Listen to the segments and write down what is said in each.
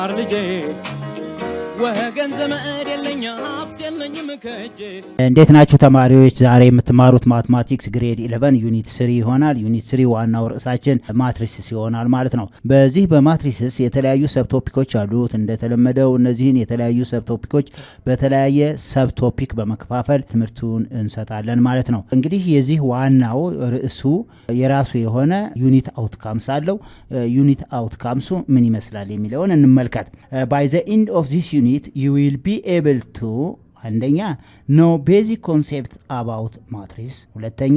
ተማር ልጄ ወገን ዘመድ የለኛ ሀብት የለኝም ከጄ እንዴት ናችሁ ተማሪዎች? ዛሬ የምትማሩት ማትማቲክስ ግሬድ 11 ዩኒት 3 ይሆናል። ዩኒት 3 ዋናው ርዕሳችን ማትሪስስ ይሆናል ማለት ነው። በዚህ በማትሪስስ የተለያዩ ሰብቶፒኮች አሉት። እንደተለመደው እነዚህን የተለያዩ ሰብቶፒኮች በተለያየ ሰብቶፒክ በመከፋፈል ትምህርቱን እንሰጣለን ማለት ነው። እንግዲህ የዚህ ዋናው ርዕሱ የራሱ የሆነ ዩኒት አውትካምስ አለው። ዩኒት አውትካምሱ ምን ይመስላል የሚለውን እንመልከት። by the end of this unit you will be able to አንደኛ know basic concept about matrices፣ ሁለተኛ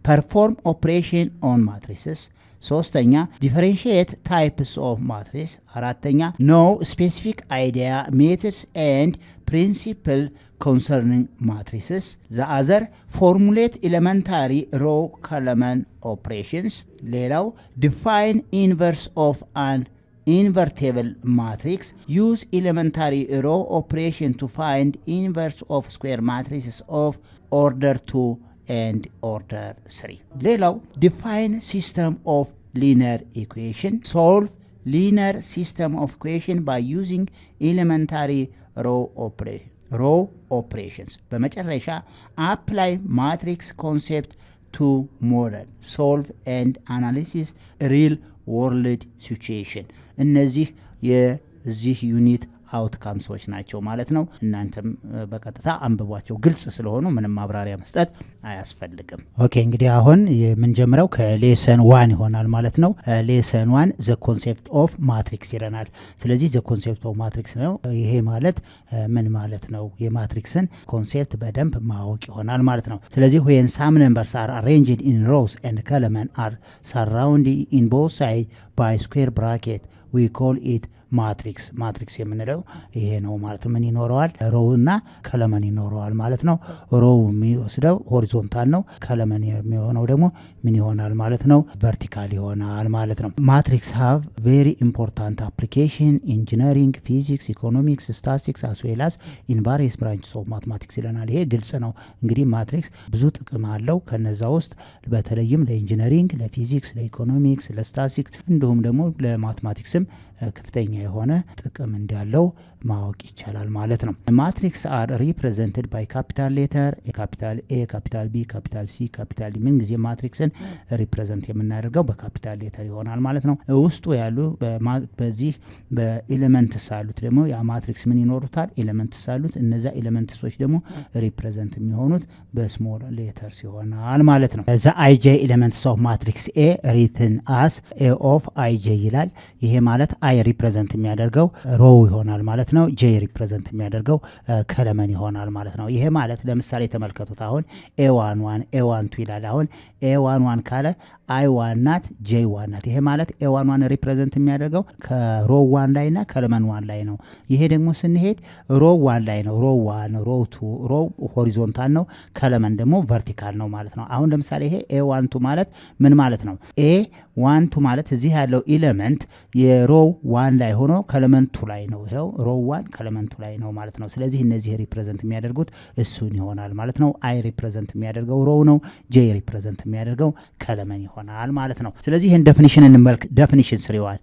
perform operation on matrices፣ ሶስተኛ differentiate types of matrices፣ አራተኛ know specific idea methods and principle concerning matrices፣ the other formulate elementary row column operations፣ ሌላው define inverse of an invertible matrix, use elementary row operation to find inverse of square matrices of order 2 and order 3. ሌላው define system of linear equation, solve linear system of equation by using elementary row operations. በመጨረሻ apply matrix concept to model, solve and analysis real world situation። እነዚህ የዚህ ዩኒት አውትካምሶች ናቸው ማለት ነው። እናንተም በቀጥታ አንብቧቸው፣ ግልጽ ስለሆኑ ምንም ማብራሪያ መስጠት አያስፈልግም። ኦኬ እንግዲህ አሁን የምንጀምረው ከሌሰን 1 ይሆናል ማለት ነው። ሌሰን 1 ዘ ኮንሴፕት ኦፍ ማትሪክስ ይለናል። ስለዚህ ዘ ኮንሴፕት ኦፍ ማትሪክስ ነው። ይሄ ማለት ምን ማለት ነው? የማትሪክስን ኮንሴፕት በደንብ ማወቅ ይሆናል ማለት ነው። ስለዚህ when some numbers are arranged in rows and columns are surrounded in both sides by square bracket we call it ማትሪክስ። ማትሪክስ የምንለው ይሄ ነው ማለት ነው። ምን ይኖረዋል? ሮው እና ከለመን ይኖረዋል ማለት ነው። ሮው የሚወስደው ሆሪዞንታል ነው። ከለመን የሚሆነው ደግሞ ምን ይሆናል ማለት ነው? ቨርቲካል ይሆናል ማለት ነው። ማትሪክስ ሃቭ ቬሪ ኢምፖርታንት አፕሊኬሽን ኢንጂነሪንግ፣ ፊዚክስ፣ ኢኮኖሚክስ፣ ስታቲስቲክስ አስ ዌል አስ ኢን ቫሪየስ ብራንችስ ኦፍ ማትማቲክስ ይለናል። ይሄ ግልጽ ነው። እንግዲህ ማትሪክስ ብዙ ጥቅም አለው። ከነዛ ውስጥ በተለይም ለኢንጂነሪንግ፣ ለፊዚክስ፣ ለኢኮኖሚክስ፣ ለስታቲስቲክስ እንዲሁም ደግሞ ለማትማቲክስም ከፍተኛ የሆነ ጥቅም እንዳለው ማወቅ ይቻላል ማለት ነው። ማትሪክስ አር ሪፕሬዘንትድ ባይ ካፒታል ሌተር ካፒታል ኤ፣ ካፒታል ቢ፣ ካፒታል ሲ፣ ካፒታል ዲ። ምን ጊዜ ማትሪክስን ሪፕሬዘንት የምናደርገው በካፒታል ሌተር ይሆናል ማለት ነው። ውስጡ ያሉ በዚህ በኤሌመንትስ አሉት ደግሞ ያ ማትሪክስ ምን ይኖሩታል? ኤሌመንትስ አሉት። እነዛ ኤሌመንትሶች ደግሞ ሪፕሬዘንት የሚሆኑት በስሞል ሌተርስ ይሆናል ማለት ነው። ዘ አይጄ ኤሌመንትስ ኦፍ ማትሪክስ ኤ ሪትን አስ ኤ ኦፍ አይጄ ይላል። ይሄ ማለት አይ ሪፕሬዘንት የሚያደርገው ሮው ይሆናል ማለት ነው። ጄ ሪፕሬዘንት የሚያደርገው ከለመን ይሆናል ማለት ነው። ይሄ ማለት ለምሳሌ ተመልከቱት። አሁን ኤ11 ኤ12 ይላል። አሁን ኤ11 ካለ አይ1 ናት፣ ጄ1 ናት። ይሄ ማለት ኤ11 ሪፕሬዘንት የሚያደርገው ከሮው 1 ላይ እና ከለመን 1 ላይ ነው። ይሄ ደግሞ ስንሄድ ሮው 1 ላይ ነው። ሮው 1 ሮው 2 ሮው ሆሪዞንታል ነው፣ ከለመን ደግሞ ቨርቲካል ነው ማለት ነው። አሁን ለምሳሌ ይሄ ኤ12 ማለት ምን ማለት ነው? ኤ12 ማለት እዚህ ያለው ኤሌመንት የሮው 1 ላይ ሆኖ ከለመንቱ ላይ ነው። ይሄው ሮው 1 ከለመንቱ ላይ ነው ማለት ነው። ስለዚህ እነዚህ ሪፕሬዘንት የሚያደርጉት እሱን ይሆናል ማለት ነው። አይ ሪፕሬዘንት የሚያደርገው ሮው ነው። ጄ ሪፕሬዘንት የሚያደርገው ከለመን ይሆናል ማለት ነው። ስለዚህ ይሄን ዴፊኒሽን እንመልክ። ዴፊኒሽን ስሪዋል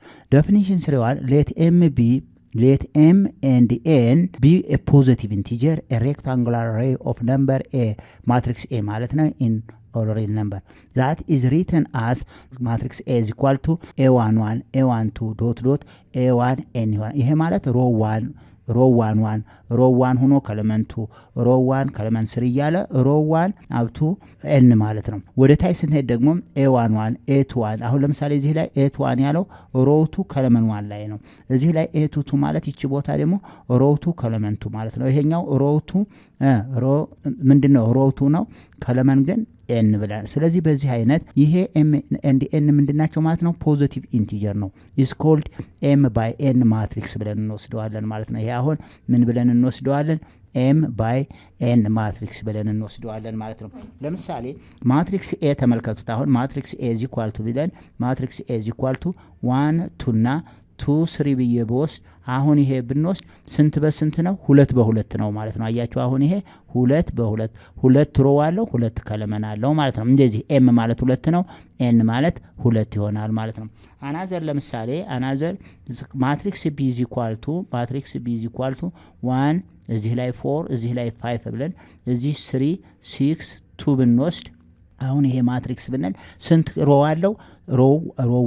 let m and n be a positive integer, a rectangular array of number a matrix A ማለት ነው in ordinary number that is written as matrix A is equal to a11 a12 dot dot a1 n ይሆናል። ይሄ ማለት row 1 row 1 ሆኖ ከለመንቱ row 1 ከለመን 3 እያለ row 1 up to n ማለት ነው። ወደ ታይ ስንሄድ ደግሞ a11 a21 አሁን ለምሳሌ እዚህ ላይ a21 ያለው row 2 ከለመን 1 ላይ ነው። እዚህ ላይ a22 ማለት ይቺ ቦታ ደግሞ row 2 ከለመን 2 ማለት ነው። ይሄኛው row 2 ምንድነው? row 2 ነው፣ ከለመን ግን n ብለን። ስለዚህ በዚህ አይነት ይሄ m and n ምንድናቸው ማለት ነው? ፖዚቲቭ ኢንቲጀር ነው። is called m by n ማትሪክስ ብለን እንወስደዋለን ማለት ነው። ይሄ አሁን ምን ብለን እንወስደዋለን? m by n ማትሪክስ ብለን እንወስደዋለን ማለት ነው። ለምሳሌ ማትሪክስ a ተመልከቱት። አሁን ማትሪክስ a is equal to ብለን ማትሪክስ a is equal to 1 2 እና 2 3 ብዬ በወስድ አሁን ይሄ ብንወስድ ስንት በስንት ነው? 2 በ2 ነው ማለት ነው። አያችሁ አሁን ይሄ 2 በ2 2 ሮ አለው 2 ከለመን አለው ማለት ነው። እንደዚህ ኤም ማለት 2 ነው፣ ኤን ማለት 2 ይሆናል ማለት ነው። አናዘር ለምሳሌ አናዘር ማትሪክስ ቢ ኢዝ ኢኳል ቱ ማትሪክስ ቢ ኢዝ ኢኳል ቱ 1 እዚህ ላይ 4 እዚህ ላይ 5 ብለን እዚህ 3 6 2 ብንወስድ አሁን ይሄ ማትሪክስ ብንል ስንት ሮ አለው? ሮ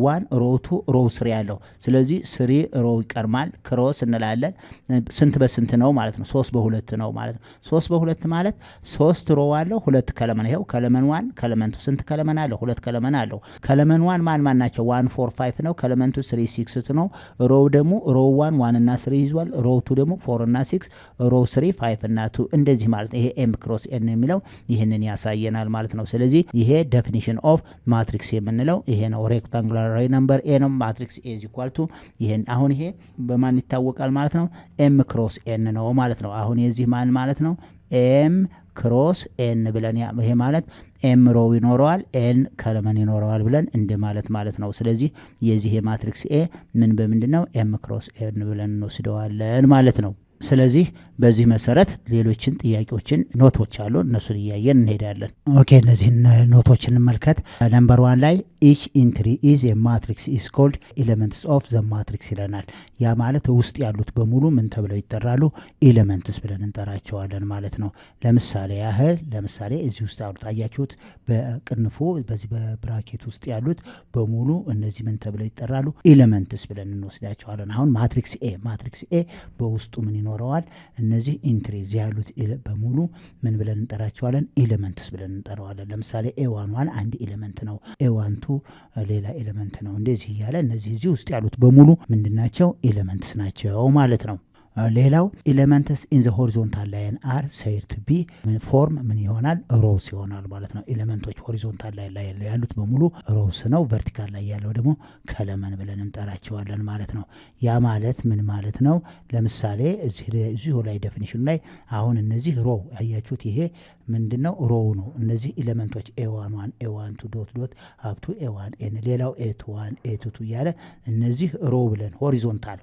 1 ሮ 2 ሮ 3 አለው። ስለዚህ 3 ሮ ይቀርማል ክሮስ እንላለን። ስንት በስንት ነው ማለት ነው? 3 በ2 ነው ማለት ነው። 3 በ2 ማለት 3 ሮ አለው 2 ከለመን። ይሄው ከለመን 1 ከለመን 2 ስንት ከለመን አለው? 2 ከለመን አለው። ከለመን 1 ማን ናቸው? 1 4 5 ነው። ከለመን 2 3 6 ነው። ሮ ደግሞ ሮ 1 1 እና 3 ይዟል። ሮ 2 ደግሞ 4 እና 6 ሮ 3 5 እና 2 እንደዚህ ማለት ይሄ ኤም ክሮስ ኤን የሚለው ይህንን ያሳየናል ማለት ነው። ስለዚህ ይሄ ዴፊኒሽን ኦፍ ማትሪክስ የምንለው ይሄ ነው። ሬክታንጉላር ራይ ነምበር ኤ ነው። ማትሪክስ ኤ ኢዝ ኢኳል ቱ ይሄን አሁን ይሄ በማን ይታወቃል ማለት ነው? ኤም ክሮስ ኤን ነው ማለት ነው። አሁን የዚህ ማን ማለት ነው? ኤም ክሮስ ኤን ብለን ይሄ ማለት ኤም ሮ ይኖረዋል ኤን ከለመን ይኖረዋል ብለን እንደ ማለት ነው። ስለዚህ የዚህ የማትሪክስ ኤ ምን በምንድነው? ኤም ክሮስ ኤን ብለን እንወስደዋለን ማለት ነው። ስለዚህ በዚህ መሰረት ሌሎችን ጥያቄዎችን ኖቶች አሉ እነሱን እያየን እንሄዳለን። ኦኬ እነዚህን ኖቶች እንመልከት። ነምበር 1 ላይ each entry is a matrix is called elements of the matrix ይለናል። ያ ማለት ውስጥ ያሉት በሙሉ ምን ተብለው ይጠራሉ? ኤሌመንትስ ብለን እንጠራቸዋለን ማለት ነው። ለምሳሌ ያህል ለምሳሌ እዚህ ውስጥ ያሉት አያችሁት በቅንፉ በዚህ በብራኬት ውስጥ ያሉት በሙሉ እነዚህ ምን ተብለው ይጠራሉ? ኤሌመንትስ ብለን እንወስዳቸዋለን። አሁን ማትሪክስ ኤ በውስጡ ምን ይኖረዋል? እነዚህ ኢንትሪዝ ያሉት በሙሉ ምን ብለን እንጠራቸዋለን? ኤሌመንትስ ብለን እንጠራዋለን። ለምሳሌ ኤ11 አንድ ኤሌመንት ነው። ኤ12 ሌላ ኤሌመንት ነው። እንደዚህ እያለ እነዚህ እዚህ ውስጥ ያሉት በሙሉ ምንድናቸው? ኤሌመንትስ ናቸው ማለት ነው። ሌላው ኤሌመንትስ ኢን ዘ ሆሪዞንታል ላይን አር ሴድ ቱ ቢ ፎርም ምን ይሆናል? ሮውስ ይሆናል ማለት ነው። ኤሌመንቶች ሆሪዞንታል ላይ ያሉት በሙሉ ሮውስ ነው። ቨርቲካል ላይ ያለው ደግሞ ከለመን ብለን እንጠራቸዋለን ማለት ነው። ያ ማለት ምን ማለት ነው? ለምሳሌ እዚሁ ላይ ዴፊኒሽኑ ላይ አሁን እነዚህ ሮው ያያችሁት ይሄ ምንድነው? ሮው ነው። እነዚህ ኤሌመንቶች ኤ11 ኤ12 ዶት ዶት አፕቱ ኤ1 ኤን ሌላው ኤ21 ኤ22 እያለ እነዚህ ሮው ብለን ሆሪዞንታል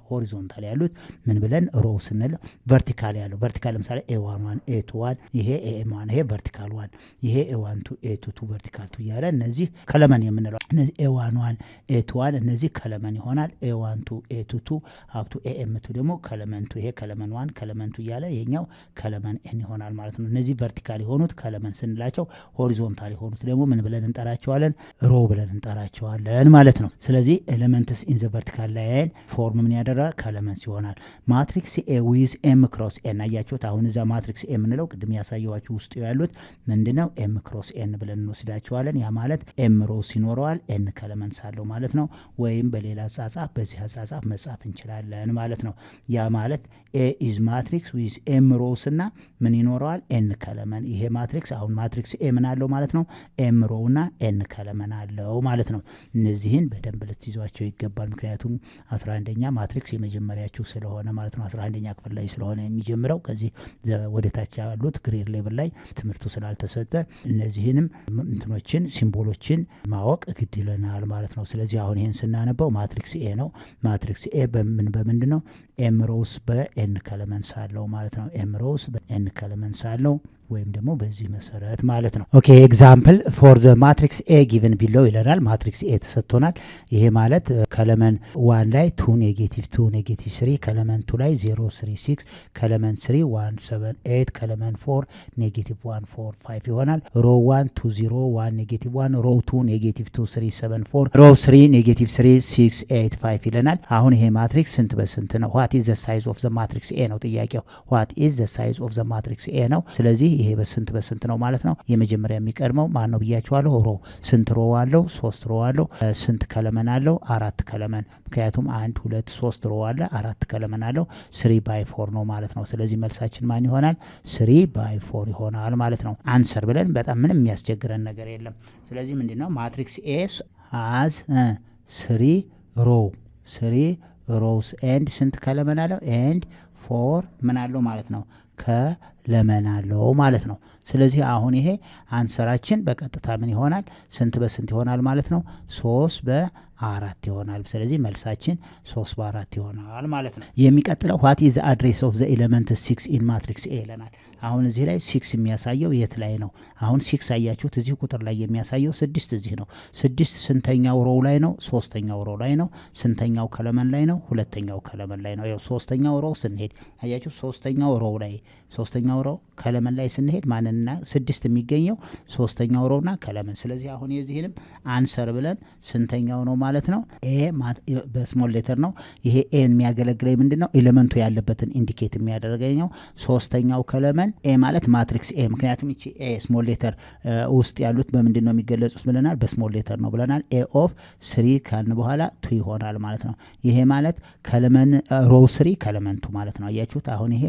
ያሉት ምን ብለን ሮው ስንል ቨርቲካል ያለው ቨርቲካል ለምሳሌ ኤ11 ኤ21 ይሄ ኤ1 ይሄ ቨርቲካል 1 ይሄ ኤ12 ኤ22 ቨርቲካል 2 እያለ እነዚህ ከለመን የምንለው እነዚህ ኤ11 ኤ21 እነዚህ ከለመን ይሆናል። ኤ12 ኤ22 አፕቱ ኤም2 ደግሞ ከለመንቱ ይሄ ከለመን 1 ከለመንቱ እያለ ይሄኛው ከለመን ኤን ይሆናል ማለት ነው። እነዚህ ቨርቲካል የሆኑት ከለመን ስንላቸው ሆሪዞንታል የሆኑት ደግሞ ምን ብለን እንጠራቸዋለን? ሮ ብለን እንጠራቸዋለን ማለት ነው። ስለዚህ ኤሌመንትስ ኢን ዘ ቨርቲካል ላይን ፎርም ምን ያደርጋል? ከለመንስ ይሆናል። ማትሪክስ ኤ ዊዝ ኤም ክሮስ ኤን አያችሁት። አሁን እዛ ማትሪክስ ኤ የምንለው ቅድም ያሳየዋችሁ ውስጥ ያሉት ምንድነው? ኤም ክሮስ ኤን ብለን እንወስዳቸዋለን። ያ ማለት ኤም ሮስ ይኖረዋል ኤን ከለመንስ አለው ማለት ነው። ወይም በሌላ አጻጻፍ በዚህ አጻጻፍ መጻፍ እንችላለን ማለት ነው። ያ ማለት ኤ ኢዝ ማትሪክስ ዊዝ ኤም ሮስ እና ምን ይኖረዋል? ኤን ከለመን። ይሄ ማትሪክስ አሁን ማትሪክስ ኤ ምን አለው ማለት ነው? ኤም ሮ እና ኤን ከለመን አለው ማለት ነው። እነዚህን በደንብ ልትይዟቸው ይገባል። ምክንያቱም 11ኛ ማትሪክስ የመጀመሪያችሁ ስለሆነ ማለት ነው። 11ኛ ክፍል ላይ ስለሆነ የሚጀምረው ከዚህ ወደታች ያሉት ግሬድ ሌቭል ላይ ትምህርቱ ስላልተሰጠ እነዚህንም እንትኖችን ሲምቦሎችን ማወቅ ግድ ይለናል ማለት ነው። ስለዚህ አሁን ይሄን ስናነበው ማትሪክስ ኤ ነው። ማትሪክስ ኤ በምንድን ነው? ኤም ሮስ በኤን ከለመንስ አለው ማለት ነው። ኤም ሮስ በኤን ከለመንስ አለው ወይም ደግሞ በዚህ መሰረት ማለት ነው። ኦኬ ኤግዛምፕል ፎር ዘ ማትሪክስ ኤ ጊቨን ቢለው ይለናል። ማትሪክስ ኤ ተሰጥቶናል። ይሄ ማለት ከለመን 1 ላይ 2 ኔጌቲቭ 2 ኔጌቲቭ 3 ከለመን 2 ላይ 0 3 6 ከለመን 3 1 7 8 ከለመን 4 ኔጌቲቭ 1 4 5 ይሆናል። ሮ 1 2 0 1 ኔጌቲቭ 1 ሮ 2 ኔጌቲቭ 2 3 7 4 ሮ 3 ኔጌቲቭ 3 6 8 5 ይለናል። አሁን ይሄ ማትሪክስ ስንት በስንት ነው? ዋት ኢዝ ዘ ሳይዝ ኦፍ ዘ ማትሪክስ ኤ ነው ጥያቄው። ዋት ኢዝ ዘ ሳይዝ ኦፍ ዘ ማትሪክስ ኤ ነው። ስለዚህ ይሄ በስንት ነው ማለት ነው። የመጀመሪያ የሚቀድመው ማን ነው ብያችኋለሁ? ሮ። ስንት ሮ አለው? 3 ሮ አለው። ስንት ከለመን አለው? 4 ከለመን። ምክንያቱም 1 2 3 ሮ አለ 4 ከለመን አለው። 3/4 ነው ማለት ነው። ስለዚህ መልሳችን ማን ይሆናል? 3/4 ይሆናል ማለት ነው። አንሰር ብለን በጣም ምንም የሚያስቸግረን ነገር የለም። ስለዚህ ምንድነው ማትሪክስ ኤ has 3 rows and ስንት ከለመን አለው? and 4 ምን አለው ማለት ነው? ከለመን አለው ማለት ነው። ስለዚህ አሁን ይሄ አንሰራችን በቀጥታ ምን ይሆናል? ስንት በስንት ይሆናል ማለት ነው? 3 በ4 ይሆናል። ስለዚህ መልሳችን 3 በ4 ይሆናል ማለት ነው። የሚቀጥለው what is the address of the element 6 in matrix A ይለናል። አሁን እዚህ ላይ 6 የሚያሳየው የት ላይ ነው? አሁን 6 አያችሁት እዚህ ቁጥር ላይ የሚያሳየው 6 እዚህ ነው። 6 ስንተኛው ሮው ላይ ነው? ሶስተኛው ሮው ላይ ነው። ስንተኛው ከለመን ላይ ነው? ሁለተኛው ከለመን ላይ ነው። ያው ሶስተኛው ሮው ስንሄድ አያችሁ ሶስተኛው ሮው ላይ ሶስተኛው ሮው ከለመን ላይ ስንሄድ ማንና 6 የሚገኘው ሶስተኛው ሮውና ከለመን። ስለዚህ አሁን የዚህንም አንሰር ብለን ስንተኛው ነው ማለት ነው? ኤ በስሞል ሌተር ነው። ይሄ ኤ የሚያገለግለኝ ምንድነው? ኤሌመንቱ ያለበትን ኢንዲኬት የሚያደርገኝ ሶስተኛው ከለመን ኤ ማለት ማትሪክስ ኤ። ምክንያቱም እቺ ኤ ስሞል ሌተር ውስጥ ያሉት በምንድን ነው የሚገለጹት ብለናል? በስሞል ሌተር ነው ብለናል። ኤ ኦፍ 3 ካልን በኋላ 2 ይሆናል ማለት ነው። ይሄ ማለት ከለመን ሮው 3 ከለመንቱ ማለት ነው። አያችሁት? አሁን ይሄ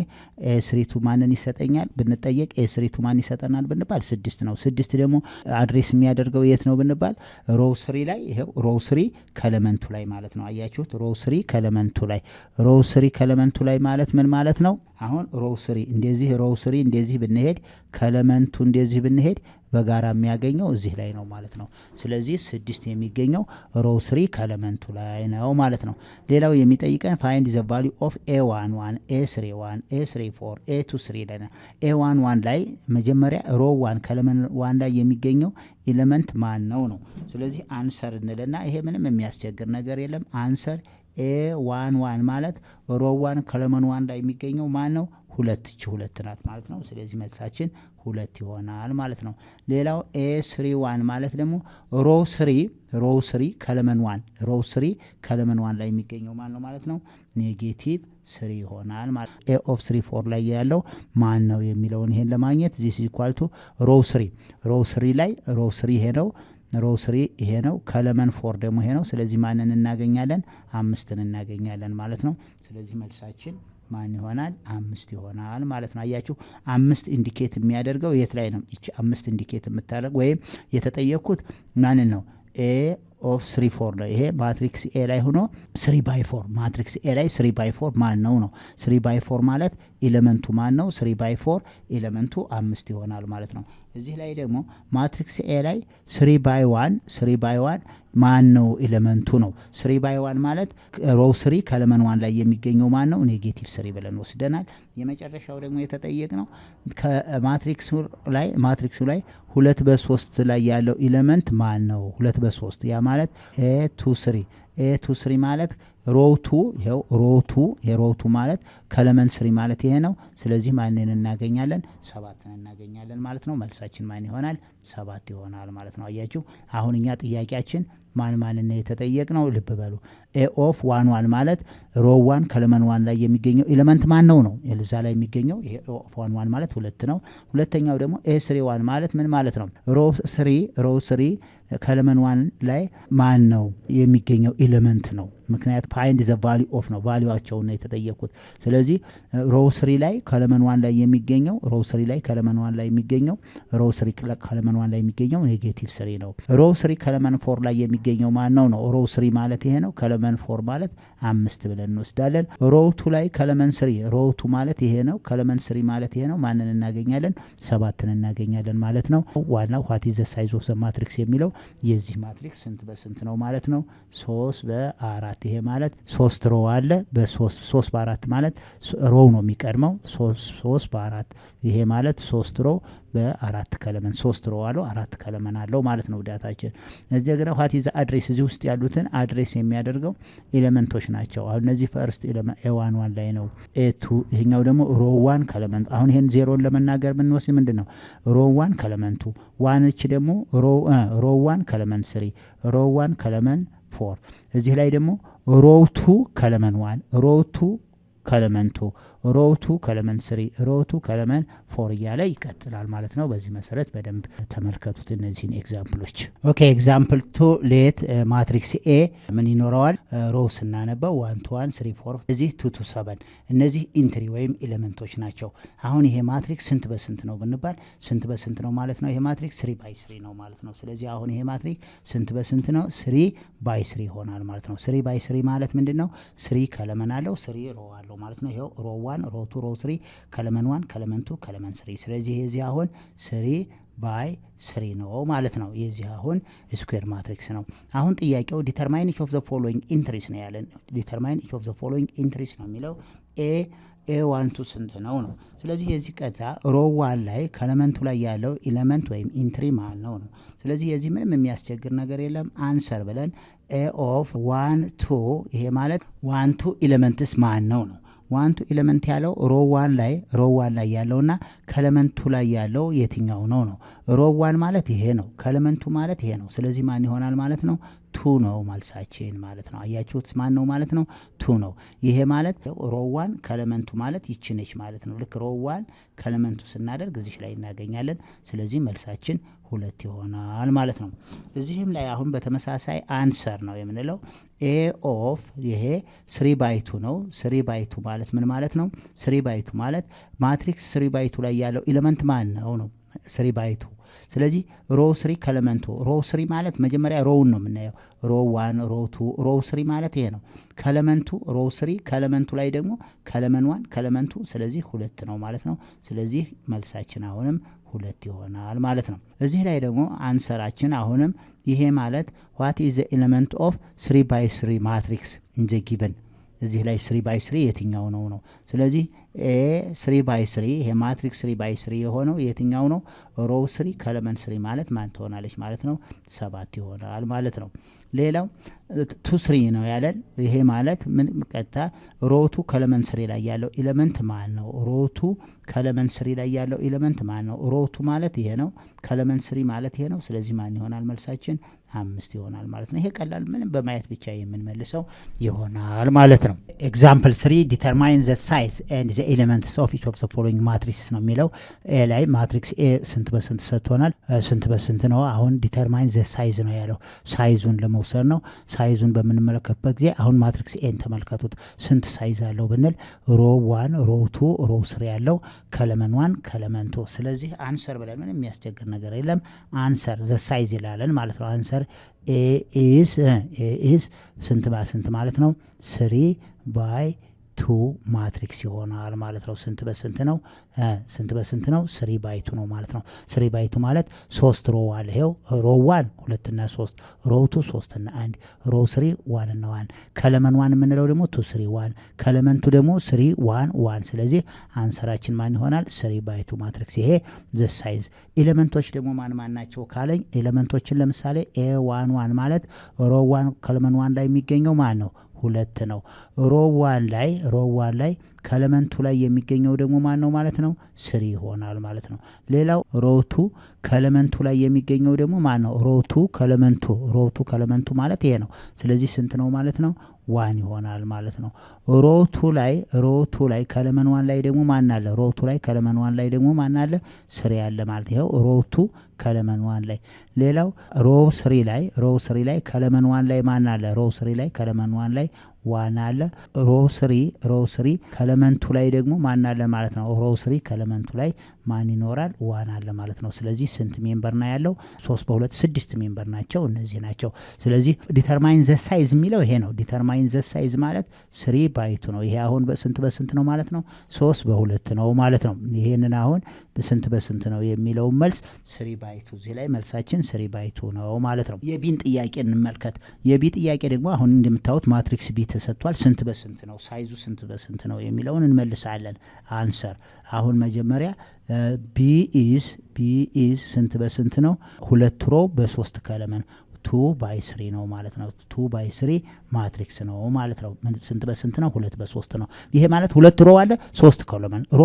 ኤ 3 ማንን ይሰጠኛል ብንጠየቅ ኤ 3 ማን ይሰጠናል ብንባል 6 ነው። 6 ደግሞ አድሬስ የሚያደርገው የት ነው ብንባል ሮው 3 ላይ። ይሄው ሮው 3 ከለመንቱ ላይ ማለት ነው። አያችሁት? ሮው 3 ከለመንቱ ላይ። ሮው 3 ከለመንቱ ላይ ማለት ምን ማለት ነው? አሁን ሮው 3 እንደዚህ ሮው 3 እንደዚህ ብንሄድ ከለመንቱ እንደዚህ ብንሄድ በጋራ የሚያገኘው እዚህ ላይ ነው ማለት ነው። ስለዚህ 6 የሚገኘው ሮው 3 ከለመንቱ ላይ ነው ማለት ነው። ሌላው የሚጠይቀን ፋይንድ ዘ ቫልዩ ኦፍ a11 a31 a34 a23 ላይ ነው። a11 ላይ መጀመሪያ ሮው 1 ከለመን 1 ላይ የሚገኘው ኤሌመንት ማን ነው ነው። ስለዚህ አንሰር እንልና ይሄ ምንም የሚያስቸግር ነገር የለም። አንሰር a11 ማለት ሮው 1 ከለመን 1 ላይ የሚገኘው ማን ነው? ሁለት ናት ማለት ነው። ስለዚህ መልሳችን 2 ይሆናል ማለት ነው። ሌላው a31 ማለት ደግሞ ሮው 3 ከለመን 1 ሮው 3 ከለመን 1 ላይ የሚገኘው ማን ነው ማለት ነው? ኔጌቲቭ 3 ይሆናል ማለት ነው። a ኦፍ 3 4 ላይ ያለው ማን ነው የሚለውን ይሄን ለማግኘት this is equal to ሮው 3 ላይ ሮው 3 ይሄ ነው። ሮው 3 ይሄ ነው። ከለመን 4 ደግሞ ይሄ ነው። ስለዚህ ማንን እናገኛለን? 5ን እናገኛለን ማለት ነው። ስለዚህ መልሳችን ማን ይሆናል? 5 ይሆናል ማለት ነው። አያችሁ 5 ኢንዲኬት የሚያደርገው የት ላይ ነው? እቺ 5 ኢንዲኬት የምታደርግ ወይም የተጠየቁት ማንን ነው? ኤ ኦፍ 3 4 ነው። ይሄ ማትሪክስ ኤ ላይ ሆኖ 3/4 ማትሪክስ ኤ ላይ 3/4 ማን ነው ነው። 3/4 ማለት ኤሌመንቱ ማን ነው? 3/4 ኤሌመንቱ 5 ይሆናል ማለት ነው። እዚህ ላይ ደግሞ ማትሪክስ ኤ ላይ 3/1 ማን ነው? ኤሌመንቱ ነው። 3/1 ማለት ሮው 3 ከለመን 1 ላይ የሚገኘው ማን ነው? ኔጌቲቭ 3 ብለን ወስደናል። የመጨረሻው ደግሞ የተጠየቅ ነው ከማትሪክሱ ላይ 2/3 ላይ ያለው ኤሌመንት ማን ነው? 2/3 ያ ማለት a23 ማለት ሮው 2 ይሄው ሮው 2 ማለት ከለመን 3 ማለት ይሄ ነው። ስለዚህ ማንን እናገኛለን? 7ን እናገኛለን ማለት ነው። መልሳችን ማን ይሆናል? 7 ይሆናል ማለት ነው። አያችሁ አሁን እኛ ጥያቄያችን ማን ነው የተጠየቅነው? ልብ በሉ። ኤ ኦፍ 1 ማለት ሮው 1 ከለመን 1 ላይ የሚገኘው ኤሌመንት ማን ነው ነው። እዛ ላይ የሚገኘው ይሄ ኦፍ 1 ማለት 2 ነው። ሁለተኛው ደግሞ a31 ማለት ምን ማለት ነው? ሮው 3 ከለመን 1 ላይ ማን ነው የሚገኘው ኤሌመንት ነው። ምክንያት ፋይንድ ዘ ቫልዩ ኦፍ ነው ቫልዩአቸውን ነው የተጠየቁት። ስለዚህ ሮው 3 ላይ ከለመን 1 ላይ የሚገኘው ሮው 3 ላይ ከለመን 1 ላይ የሚገኘው ሮው 3 ከለመን 1 ላይ የሚገኘው ኔጌቲቭ 3 ነው። ሮው 3 ከለመን 4 ላይ የሚገኘው ማን ነው ነው። ሮው 3 ማለት ይሄ ነው። ከለመን 4 ማለት 5 ብለን እንወስዳለን። ሮው 2 ላይ ከለመን 3 ሮው 2 ማለት ይሄ ነው። ከለመን 3 ማለት ይሄ ነው። ማንን እናገኛለን? 7ን እናገኛለን ማለት ነው። ዋናው what is the size of the matrix የሚለው የዚህ ማትሪክስ ስንት በስንት ነው ማለት ነው? 3 በ4 ይሄ ማለት 3 ሮው አለ። በ3 በ4 ማለት ሮው ነው የሚቀድመው። 3 በ4 ይሄ ማለት 3 ሮው በ4 ከለመን 3 ሮው አለው 4 ከለመን አለው ማለት ነው። ዳታችን እዚህ ግን what is the address እዚህ ውስጥ ያሉትን አድሬስ የሚያደርገው ኤሌመንቶች ናቸው። አሁን እነዚህ ፈርስት ኤሌመንት a11 ላይ ነው። a2 ይሄኛው ደግሞ ሮው 1 ከለመንቱ። አሁን ይሄን ዜሮን ለመናገር ብንወስድ ምንድነው ሮው 1 ከለመንቱ 1 እቺ ደግሞ ሮው 1 ከለመን 3 ሮው 1 ከለመን 4 እዚህ ላይ ደግሞ ሮው 2 ከለመን 1 ሮው 2 ከለመን 2 ሮው 2 ከለመን 3 ሮው 2 ከለመን 4 እያለ ይቀጥላል ማለት ነው። በዚህ መሰረት በደንብ ተመልከቱት እነዚህን ኤግዛምፕሎች። ኦኬ ኤግዛምፕል 2 ሌት ማትሪክስ ኤ ምን ይኖረዋል? ሮው ስናነበው 1 to 1 3 4 እዚህ 2 to 7 እነዚህ ኢንትሪ ወይም ኤሌመንቶች ናቸው። አሁን ይሄ ማትሪክስ ስንት በስንት ነው ብንባል ስንት በስንት ነው ማለት ነው? ይሄ ማትሪክስ 3/3 ነው ማለት ነው። ስለዚህ አሁን ይሄ ማትሪክስ ስንት በስንት ነው? 3/3 ይሆናል ማለት ነው። 3/3 ማለት ምንድነው? 3 ከለመን አለው 3 ሮው አለው አለው ማለት ነው። ይሄው ሮ 1 ሮ 2 ሮ 3 ከለመን 1 ከለመን 2 ከለመን 3 ስለዚህ የዚህ አሁን 3 by 3 ነው ማለት ነው። የዚህ አሁን ስኩዌር ማትሪክስ ነው። አሁን ጥያቄው ዲተርማይን ኢች ኦፍ ዘ ፎሎዊንግ ኢንትሪስ ነው ያለን። ዲተርማይን ኢች ኦፍ ዘ ፎሎዊንግ ኢንትሪስ ነው የሚለው A12 ስንት ነው ነው። ስለዚህ የዚህ ቀጥታ ሮ 1 ላይ ከኤሌመንቱ ላይ ያለው ኤሌመንት ወይም ኢንትሪ ማን ነው ነው። ስለዚህ የዚህ ምንም የሚያስቸግር ነገር የለም። አንሰር ብለን A of 1 2 ይሄ ማለት 1 2 ኤሌመንትስ ማን ነው ነው። 1 2 ኤሌመንት ያለው ሮ 1 ላይ ያለውና ከኤሌመንቱ ላይ ያለው የትኛው ነው ነው። ሮ 1 ማለት ይሄ ነው፣ ከኤሌመንቱ ማለት ይሄ ነው። ስለዚህ ማን ይሆናል ማለት ነው? 2 ነው መልሳችን ማለት ነው። አያችሁት? ማን ነው ማለት ነው? 2 ነው። ይሄ ማለት ሮ 1 ከኤሌመንቱ ማለት ይችነች ማለት ነው። ልክ ሮ 1 ከኤሌመንቱ ስናደርግ እዚህ ላይ እናገኛለን። ስለዚህ መልሳችን 2 ይሆናል ማለት ነው። እዚህም ላይ አሁን በተመሳሳይ አንሰር ነው የምንለው A of ይሄ 3 by 2 ነው። 3 by 2 ማለት ምን ማለት ነው? 3 by 2 ማለት ማትሪክስ 3 by 2 ላይ ያለው ኤሌመንት ማን ነው ነው 3 by 2 ስለዚህ ሮ 3 ከኤሌመንቱ ሮ 3 ማለት መጀመሪያ ሮውን ነው የምናየው። ሮ 1 ሮ 2 ሮ 3 ማለት ይሄ ነው። ከኤሌመንቱ ሮ 3 ከኤሌመንቱ ላይ ደግሞ ከኤሌመንት 1 ከኤሌመንቱ ስለዚህ 2 ነው ማለት ነው። ስለዚህ መልሳችን አሁንም 2 ይሆናል ማለት ነው። እዚህ ላይ ደግሞ አንሰራችን አሁንም ይሄ ማለት what is the element of 3 by 3 matrix in the given እዚህ ላይ 3 by 3 የትኛው ነው ነው። ስለዚህ A 3 by 3 ይሄ ማትሪክስ 3 by 3 የሆነው የትኛው ነው? ሮ 3 ከኤሌመንት 3 ማለት ማን ትሆናለች ማለት ነው? 7 ይሆናል ማለት ነው። ሌላው 2 3 ነው ያለን። ይሄ ማለት ምን ቀጥታ ሮ 2 ከኤሌመንት 3 ላይ ያለው ኤሌመንት ማን ነው? ሮ 2 ከኤሌመንት 3 ላይ ያለው ኤሌመንት ማን ነው? ሮ 2 ማለት ይሄ ነው፣ ከኤሌመንት 3 ማለት ይሄ ነው። ስለዚህ ማን ይሆናል መልሳችን? 5 ይሆናል ማለት ነው። ይሄ ቀላል ምንም በማየት ብቻ የምንመልሰው ይሆናል ማለት ነው። ኤግዛምፕል 3 ዲተርማይን ዘ ሳይዝ ኤንድ ዘ ኤሌመንትስ ኦፍ ኢች ኦፍ ዘ ፎሎዊንግ ማትሪክስ ነው የሚለው። ኤ ላይ ማትሪክስ ኤ ስንት በስንት ሰጥቶናል? ስንት በስንት ነው? አሁን ዲተርማይን ዘ ሳይዝ ነው ያለው። ሳይዙን ለመውሰድ ነው። ሳይዙን በምንመለከትበት ጊዜ አሁን ማትሪክስ ኤን ተመልከቱት። ስንት ሳይዝ አለው ብንል ሮ 1 ሮ 2 ሮ 3 ያለው ከኤሌመንት 1 ከኤሌመንት 2 ስለዚህ አንሰር ብለን ምንም የሚያስቸግር ነገር የለም። አንሰር ዘ ሳይዝ ይላለን ማለት ነው። አንሰር A is ስንት በስንት ማለት ነው? 3 by 2 ማትሪክስ ይሆናል ማለት ነው። ስንት በስንት ነው? ስንት በስንት ነው? 3 by 2 ነው ማለት ነው። 3 by 2 ማለት 3 ሮ አለ። ይሄው ሮ 1 2 እና 3 ሮ 2 3 እና 1 ሮ 3 1 እና 1 ከኤሌመንት 1 የምንለው ደግሞ 2 3 1 ከኤሌመንቱ ደግሞ 3 1 1 ስለዚህ አንሰራችን ማን ይሆናል? 3 by 2 ማትሪክስ። ይሄ ዘ ሳይዝ። ኤሌመንቶች ደግሞ ማን ማን ናቸው ካለኝ ኤሌመንቶችን ለምሳሌ A11 ማለት ሮ 1 ከኤሌመንት 1 ላይ የሚገኘው ማን ነው? 2 ነው። ሮ 1 ላይ ከኤሌመንቱ ላይ የሚገኘው ደግሞ ማን ነው ማለት ነው? 3 ይሆናል ማለት ነው። ሌላው ሮ 2 ከኤሌመንቱ ላይ የሚገኘው ደግሞ ማን ነው? ሮ 2 ከኤሌመንቱ ማለት ይሄ ነው። ስለዚህ ስንት ነው ማለት ነው? 1 ይሆናል ማለት ነው። ሮ 2 ላይ ከኤሌመንት 1 ላይ ደግሞ ማን አለ? ሮ 2 ላይ ከኤሌመንት 1 ላይ ደግሞ ማን አለ? 3 ያለ ማለት ይሄው ሮ 2 ከኤሌመንት 1 ላይ። ሌላው ሮ 3 ላይ ከኤሌመንት 1 ላይ ማን አለ? ሮ 3 ላይ ከኤሌመንት 1 ላይ 1 አለ። ሮ 3 ከኤሌመንቱ ላይ ደግሞ ማን አለ ማለት ነው? ሮ 3 ከኤሌመንቱ ላይ ማን ይኖራል? 1 አለ ማለት ነው። ስለዚህ ስንት ሜምበር ነው ያለው? 3 በ2 6 ሜምበር ናቸው። እነዚህ ናቸው። ስለዚህ ዲተርማይን ዘ ሳይዝ የሚለው ይሄ ነው። ዲተርማይን ዘ ሳይዝ ማለት 3 by 2 ነው። ይሄ አሁን በስንት በስንት ነው ማለት ነው? 3 በ2 ነው ማለት ነው። ይሄንን አሁን በስንት በስንት ነው የሚለው መልስ 3 by 2 እዚህ ላይ መልሳችን 3 by 2 ነው ማለት ነው። የቢን ጥያቄ እንመልከት። የቢ ጥያቄ ደግሞ አሁን እንደምታዩት ማትሪክስ ቢ ተሰጥቷል። ስንት በስንት ነው? ሳይዙ ስንት በስንት ነው የሚለውን እንመልሳለን። አንሰር አሁን መጀመሪያ ቢ ኢዝ ስንት በስንት ነው? 2 ሮ በ3 ከኤሌመንት 2 by 3 ነው ማለት ነው። 2 by 3 ማትሪክስ ነው ማለት ነው። ስንት በስንት ነው? 2 በ3 ነው። ይሄ ማለት 2 ሮ አለ 3 ኮለመን ሮ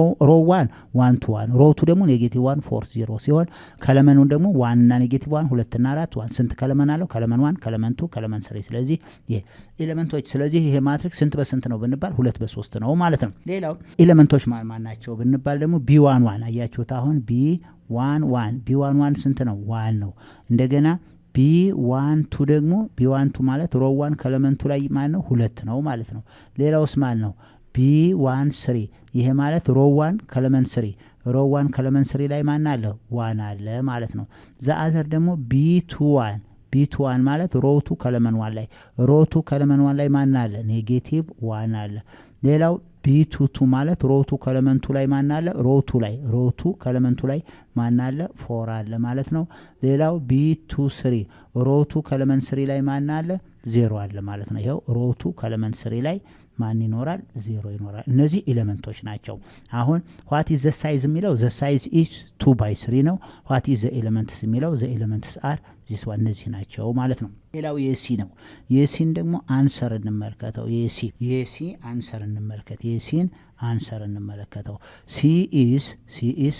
1 1 to 1 ሮ 2 ደግሞ ኔጌቲቭ 1 4 0 ሲሆን ከለመኑን ደግሞ 1 እና ኔጌቲቭ 1 2 እና 4 1 ስንት ከለመን አለው? ከለመን 1 ከለመን 2 ከለመን 3 ስለዚህ ይሄ ኤሌመንቶች ስለዚህ ይሄ ማትሪክስ ስንት በስንት ነው ብንባል 2 በ3 ነው ማለት ነው። ሌላው ኤሌመንቶች ማን ናቸው ብንባል ደግሞ B11 አያችሁት። አሁን B11 ስንት ነው? 1 ነው። እንደገና B12 ደግሞ B12 ማለት ሮ 1 ከኤሌመንቱ ላይ ማለት ነው 2 ነው ማለት ነው። ሌላውስ ማለት ነው B13 ይሄ ማለት ሮ 1 ከኤሌመንት 3 ሮ 1 ከኤሌመንት 3 ላይ ማን አለ? 1 አለ ማለት ነው። ዘአዘር ደግሞ B21 ማለት ሮ 2 ከኤሌመንት 1 ላይ ሮ 2 ከኤሌመንት 1 ላይ ማን አለ? ኔጌቲቭ 1 አለ። ሌላው B22 ማለት ሮቱ ከኤሌመንቱ ላይ ማን አለ? ሮቱ ከኤሌመንቱ ላይ ማን አለ? 4 አለ ማለት ነው። ሌላው B23 ሮቱ ከኤሌመንት 3 ላይ ማን አለ? 0 አለ ማለት ነው። ይሄው ሮቱ ከኤሌመንት 3 ላይ ማን ይኖራል? 0 ይኖራል። እነዚህ ኤሌመንቶች ናቸው። አሁን what is the size የሚለው the size is 2/3 ነው። what is the elements የሚለው the elements are this one እነዚህ ናቸው ማለት ነው። ሌላው የሲ ነው። የሲን ደግሞ አንሰር እንመልከተው። የሲ አንሰር እንመልከት። የሲን አንሰር እንመለከተው። ሲ ኢዝ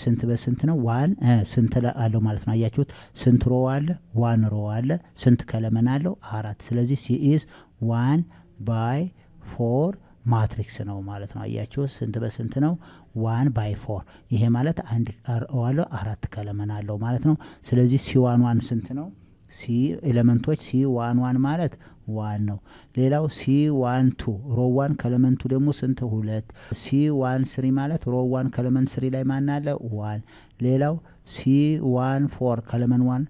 ስንት በስንት ነው? 1 ስንት አለው ማለት ነው። አያችሁት? ስንት ሮ አለ? 1 ሮ አለ። ስንት ከለመን አለው? 4። ስለዚህ ሲ ኢዝ 1/4 ማትሪክስ ነው ማለት ነው። አያችሁት? ስንት በስንት ነው? 1/4። ይሄ ማለት አንድ ሮ አለው 4 ከለመን አለው ማለት ነው። ስለዚህ C11 ስንት ነው? ሲ ኤሌመንቶች C11 ማለት 1 ነው። ሌላው C12 ሮ 1 ከኤሌመንቱ ደግሞ ስንት? 2። C13 ማለት ሮ 1 ከኤሌመንት 3 ላይ ማን አለ? 1። ሌላው C14 ከኤሌመንት 1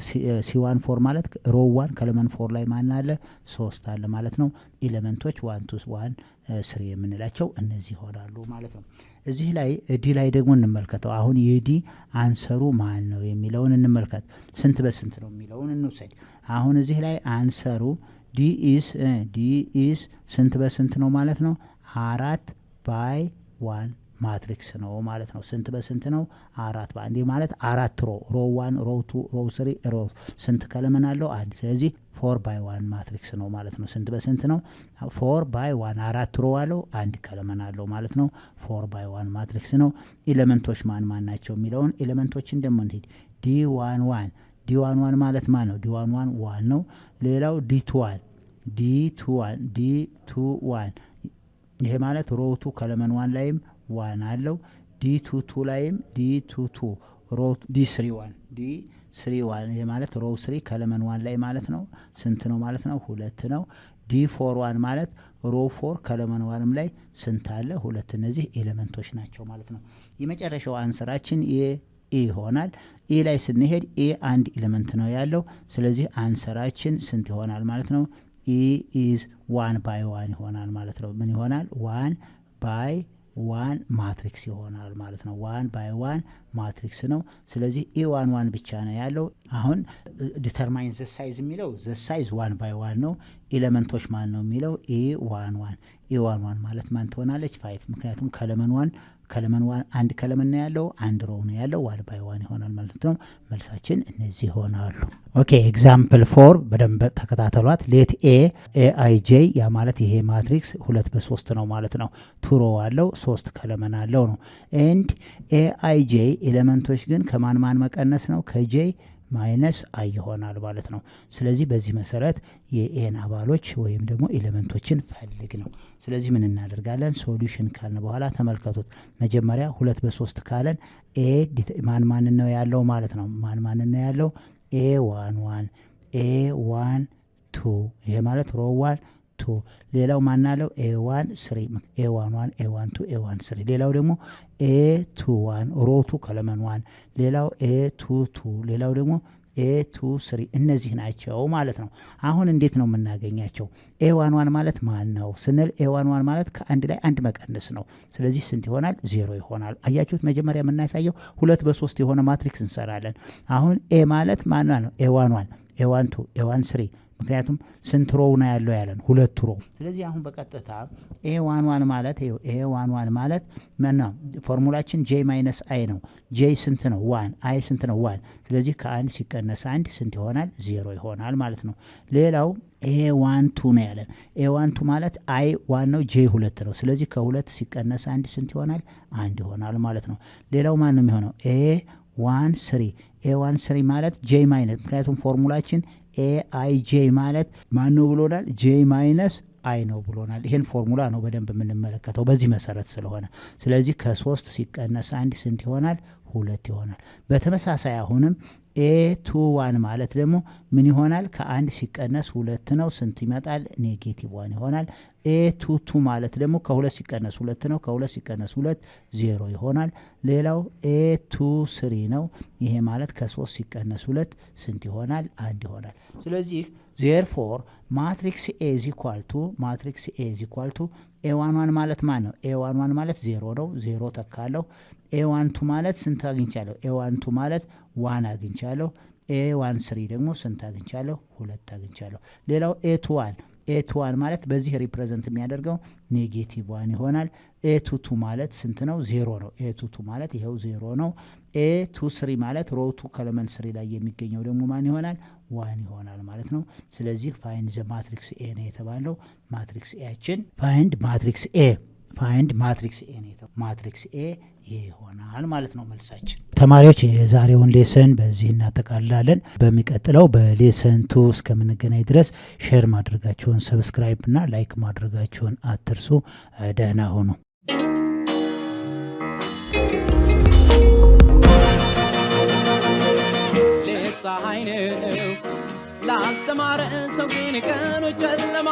C14 ማለት ሮ 1 ከኤሌመንት 4 ላይ ማን አለ? 3 አለ ማለት ነው። ኤሌመንቶች 1 2 1 3 የምንላቸው እነዚህ ይሆናሉ ማለት ነው። እዚህ ላይ ዲ ላይ ደግሞ እንመልከተው። አሁን የዲ አንሰሩ ማን ነው የሚለውን እንመልከት። ስንት በስንት ነው የሚለውን እንውሰድ። አሁን እዚህ ላይ አንሰሩ ዲ ኢዝ ስንት በስንት ነው ማለት ነው? 4/1 ማትሪክስ ነው ማለት ነው። ስንት በስንት ነው? 4/1 ማለት 4 ሮ 1 ሮ 2 ሮ 3 ሮ ስንት ከለመን አለው? 1። ስለዚህ 4/1 ማትሪክስ ነው ማለት ነው። ስንት በስንት ነው? 4/1 4 ሮ አለው 1 ከለመን አለው ማለት ነው። 4/1 ማትሪክስ ነው። ኤሌመንቶች ማን ናቸው የሚለውን ኤሌመንቶችን ደግሞ እንሂድ። D11 ማለት ማን ነው? D11 1 ነው። ሌላው D21 ይሄ ማለት ሮ 2 ከለመን 1 ላይም 1 አለው። D22 ላይም D22 ሮ D31 ይሄ ማለት ሮ 3 ከለመን 1 ላይ ማለት ነው። ስንት ነው ማለት ነው? 2 ነው። D41 ማለት ሮ 4 ከለመን 1 ላይ ስንት አለ? 2። እነዚህ ኤሌመንቶች ናቸው ማለት ነው። የመጨረሻው አንሰራችን ይሆናል። ላይ ስንሄድ አንድ ኤሌመንት ነው ያለው። ስለዚህ አንሰራችን ስንት ይሆናል ማለት ነው? ኢዝ 1/1 ይሆናል ማለት ነው። ምን ይሆናል? 1/1 ማትሪክስ ይሆናል ማለት ነው። 1/1 ማትሪክስ ነው። ስለዚህ E11 ብቻ ነው ያለው። አሁን ዲተርማይን ዘ ሳይዝ የሚለው ዘ ሳይዝ 1/1 ነው። ኤሌመንቶች ማን ነው የሚለው E11 ማለት ማን ትሆናለች? 5 ምክንያቱም ከለመን 1 አንድ ከለመን ነው ያለው፣ አንድ ሮ ነው ያለው። 1/1 ይሆናል ማለት ነው። መልሳችን እነዚህ ይሆናሉ። ኦኬ ኤግዛምፕል 4 በደንብ ተከታተሏት። ሌት ኤአይጄ ያ ማለት ይሄ ማትሪክስ 2/3 ነው ማለት ነው። 2 ሮ አለው 3 ከለመን አለው ነው። ኤንድ ኤአይጄ ኤሌመንቶች ግን ከማን መቀነስ ነው? ከጄ ማይነስ አይ ይሆናል ማለት ነው። ስለዚህ በዚህ መሰረት የኤን አባሎች ወይም ደግሞ ኤሌመንቶችን ፈልግ ነው። ስለዚህ ምን እናደርጋለን? ሶሉሽን ካልን በኋላ ተመልከቱት። መጀመሪያ 2/3 ካለን ኤ ማን ነው ያለው ማለት ነው። ማን ነው ያለው? A11 A12 ይሄ ማለት ሮ 1 2። ሌላው ማን አለው? A1 3 A11 A12 A1 3። ሌላው ደግሞ A21 ሮ 2 ከለመን 1። ሌላው A22 ሌላው ደግሞ A23 እነዚህ ናቸው ማለት ነው። አሁን እንዴት ነው የምናገኛቸው? A11 ማለት ማን ነው ስንል A11 ማለት ከአንድ ላይ አንድ መቀነስ ነው። ስለዚህ ስንት ይሆናል? 0 ይሆናል። አያችሁት? መጀመሪያ የምናሳየው 2/3 የሆነ ማትሪክስ እንሰራለን። አሁን ኤ ማለት ማን ነው? A11 A12 A13 ምክንያቱም ስንት ሮው ነው ያለው ያለን? 2 ሮ። ስለዚህ አሁን በቀጥታ A11 ማለት A11 ማለት ማን ነው? ፎርሙላችን J ማይነስ I ነው። J ስንት ነው? 1 I ስንት ነው? 1። ስለዚህ ከ1 ሲቀነስ 1 ስንት ይሆናል? 0 ይሆናል ማለት ነው። ሌላው A12 ነው ያለን። A12 ማለት I 1 ነው J 2 ነው። ስለዚህ ከ2 ሲቀነስ 1 ስንት ይሆናል? 1 ይሆናል ማለት ነው። ሌላው ማን ነው የሚሆነው? A13 ማለት J ማይነስ ምክንያቱም ፎርሙላችን AIJ ማለት ማን ነው ብሎናል? J ማይነስ I ነው ብሎናል። ይሄን ፎርሙላ ነው በደንብ የምንመለከተው በዚህ መሰረት ስለሆነ። ስለዚህ ከ3 ሲቀነስ 1 ስንት ይሆናል? 2 ይሆናል። በተመሳሳይ አሁንም A21 ማለት ደግሞ ምን ይሆናል? ከ1 ሲቀነስ 2 ነው። ስንት ይመጣል? -1 ይሆናል። a22 ማለት ደግሞ ከ2 ሲቀነስ 2 ነው ከ2 ሲቀነስ 2 0 ይሆናል ሌላው a23 ነው ይሄ ማለት ከ3 ሲቀነስ 2 ስንት ይሆናል 1 ይሆናል ስለዚህ therefore matrix A is equal to a11 ማለት ማን ነው a11 ማለት 0 ነው 0 ተካለው a12 ማለት ስንት አግኝቻለሁ a12 ማለት 1 አግኝቻለሁ a13 ደግሞ ስንት አግኝቻለሁ 2 አግኝቻለሁ ሌላው a21 ማለት በዚህ ሪፕሬዘንት የሚያደርገው ኔጌቲቭ 1 ይሆናል a22 ማለት ስንት ነው 0 ነው a22 ማለት ይሄው 0 ነው a23 ማለት ሮው 2 ከኤሌመንት 3 ላይ የሚገኘው ደግሞ ማን ይሆናል 1 ይሆናል ማለት ነው ስለዚህ find the matrix A ነው የተባለው matrix A ያችን find matrix A ነው matrix A ይሆናል ማለት ነው መልሳችን ተማሪዎች የዛሬውን ሌሰን በዚህ እናጠቃልላለን በሚቀጥለው በሌሰን 2 እስከምንገናኝ ድረስ ሼር ማድረጋችሁን ሰብስክራይብ እና ላይክ ማድረጋችሁን አትርሱ ደህና ሁኑ ፀሐይ ነው ላልተማረ ሰው ግን ቀኑ ጨለማ